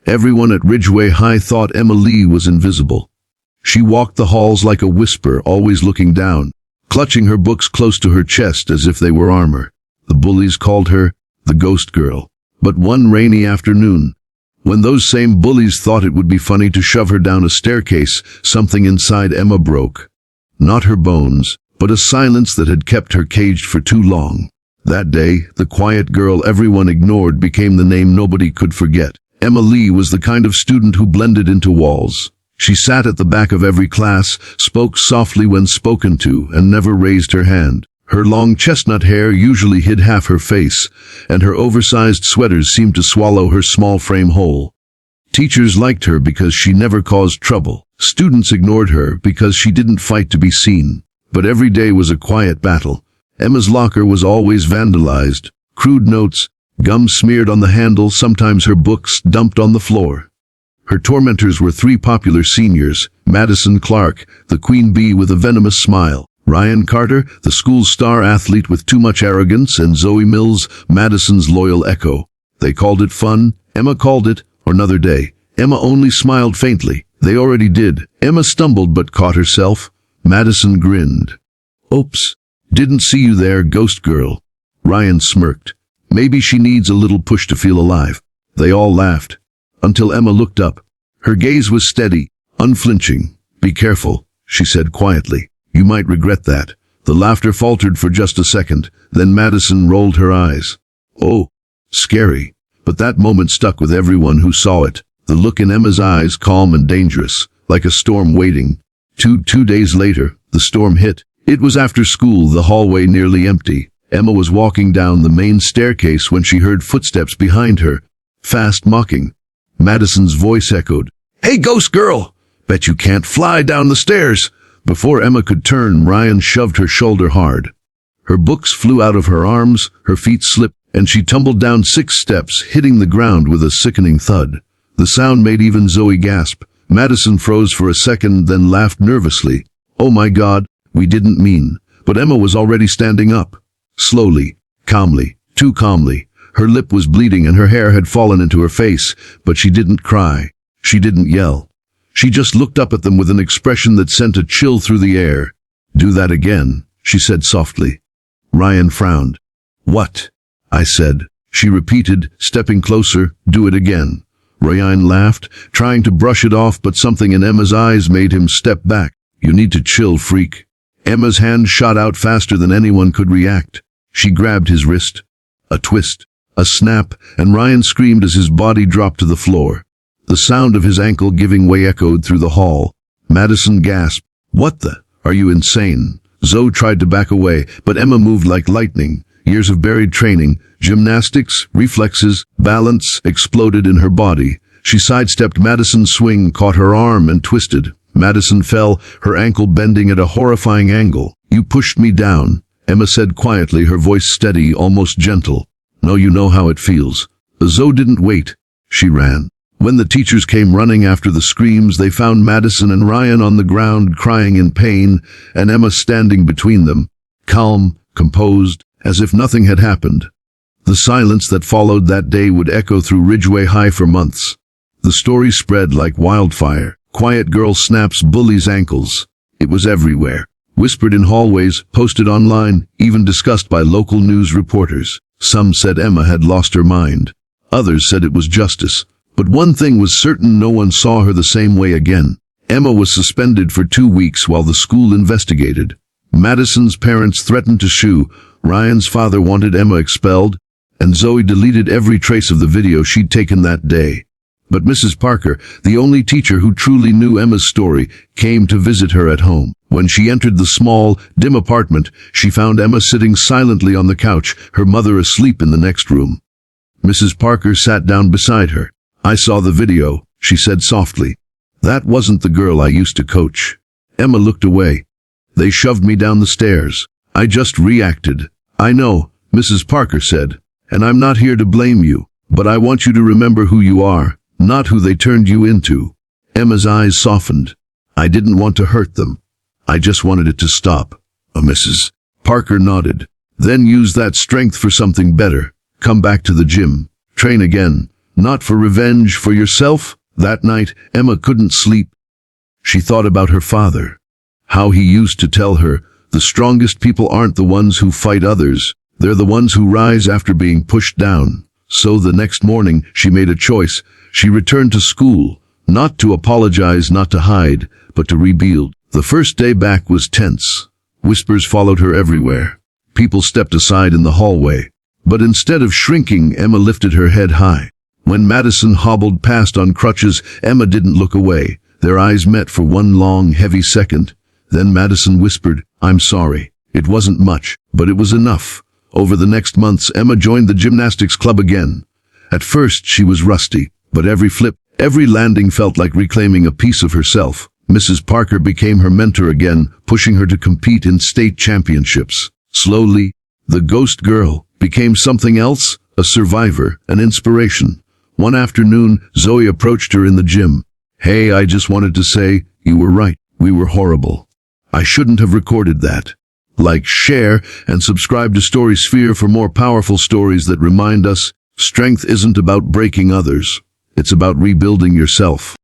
Everyone at Ridgeway High thought Emma Lee was invisible. She walked the halls like a whisper, always looking down, clutching her books close to her chest as if they were armor. The bullies called her the Ghost Girl. But one rainy afternoon, when those same bullies thought it would be funny to shove her down a staircase, something inside Emma broke. Not her bones, but a silence that had kept her caged for too long. That day, the quiet girl everyone ignored became the name nobody could forget. Emma Lee was the kind of student who blended into walls. She sat at the back of every class, spoke softly when spoken to, and never raised her hand. Her long chestnut hair usually hid half her face, and her oversized sweaters seemed to swallow her small frame whole. Teachers liked her because she never caused trouble. Students ignored her because she didn't fight to be seen. But every day was a quiet battle. Emma's locker was always vandalized. Crude notes, gum smeared on the handle, sometimes her books dumped on the floor. Her tormentors were three popular seniors: Madison Clark, the queen bee with a venomous smile; Ryan Carter, the school's star athlete with too much arrogance; and Zoe Mills, Madison's loyal echo. They called it fun. Emma called it another day. Emma only smiled faintly. They already did. Emma stumbled but caught herself. Madison grinned. "Oops. Didn't see you there, ghost girl." Ryan smirked. "Maybe she needs a little push to feel alive." They all laughed. Until Emma looked up. Her gaze was steady, unflinching. "Be careful," she said quietly. "You might regret that." The laughter faltered for just a second, then Madison rolled her eyes. "Oh, scary." But that moment stuck with everyone who saw it. The look in Emma's eyes, calm and dangerous, like a storm waiting. Two days later, the storm hit. It was after school, the hallway nearly empty. Emma was walking down the main staircase when she heard footsteps behind her, fast, mocking. Madison's voice echoed, "Hey, ghost girl! Bet you can't fly down the stairs!" Before Emma could turn, Ryan shoved her shoulder hard. Her books flew out of her arms, her feet slipped, and she tumbled down 6 steps, hitting the ground with a sickening thud. The sound made even Zoe gasp. Madison froze for a second, then laughed nervously. "Oh my God, we didn't mean." But Emma was already standing up. Slowly, calmly, too calmly. Her lip was bleeding and her hair had fallen into her face, but she didn't cry. She didn't yell. She just looked up at them with an expression that sent a chill through the air. "Do that again," she said softly. Ryan frowned. "What?" I said. She repeated, stepping closer, "Do it again." Ryan laughed, trying to brush it off, but something in Emma's eyes made him step back. "You need to chill, freak." Emma's hand shot out faster than anyone could react. She grabbed his wrist. A twist, a snap, and Ryan screamed as his body dropped to the floor. The sound of his ankle giving way echoed through the hall. Madison gasped. "What the? Are you insane?" Zoe tried to back away, but Emma moved like lightning. Years of buried training, gymnastics, reflexes, balance exploded in her body. She sidestepped Madison's swing, caught her arm, and twisted. Madison fell, her ankle bending at a horrifying angle. "You pushed me down," Emma said quietly, her voice steady, almost gentle. "No, you know how it feels." Zoe didn't wait. She ran. When the teachers came running after the screams, they found Madison and Ryan on the ground crying in pain, and Emma standing between them, calm, composed, as if nothing had happened. The silence that followed that day would echo through Ridgeway High for months. The story spread like wildfire. Quiet girl snaps bullies' ankles. It was everywhere. Whispered in hallways, posted online, even discussed by local news reporters. Some said Emma had lost her mind. Others said it was justice. But one thing was certain: no one saw her the same way again. Emma was suspended for 2 weeks while the school investigated. Madison's parents threatened to sue. Ryan's father wanted Emma expelled, and Zoe deleted every trace of the video she'd taken that day. But Mrs. Parker, the only teacher who truly knew Emma's story, came to visit her at home. When she entered the small, dim apartment, she found Emma sitting silently on the couch, her mother asleep in the next room. Mrs. Parker sat down beside her. "I saw the video," she said softly. "That wasn't the girl I used to coach." Emma looked away. "They shoved me down the stairs. I just reacted." "I know," Mrs. Parker said, "and I'm not here to blame you, but I want you to remember who you are, not who they turned you into." Emma's eyes softened. "I didn't want to hurt them. I just wanted it to stop." Mrs. Parker nodded. "Then use that strength for something better. Come back to the gym. Train again. Not for revenge, for yourself. That night, Emma couldn't sleep. She thought about her father. How he used to tell her, the strongest people aren't the ones who fight others. They're the ones who rise after being pushed down. So the next morning, she made a choice. She returned to school, not to apologize, not to hide, but to rebuild. The first day back was tense. Whispers followed her everywhere. People stepped aside in the hallway. But instead of shrinking, Emma lifted her head high. When Madison hobbled past on crutches, Emma didn't look away. Their eyes met for one long, heavy second. Then Madison whispered, "I'm sorry." It wasn't much, but it was enough. Over the next months, Emma joined the gymnastics club again. At first, she was rusty, but every flip, every landing felt like reclaiming a piece of herself. Mrs. Parker became her mentor again, pushing her to compete in state championships. Slowly, the ghost girl became something else, a survivor, an inspiration. One afternoon, Zoe approached her in the gym. "Hey, I just wanted to say, you were right. We were horrible. I shouldn't have recorded that." Like, share, and subscribe to Story Sphere for more powerful stories that remind us strength isn't about breaking others. It's about rebuilding yourself.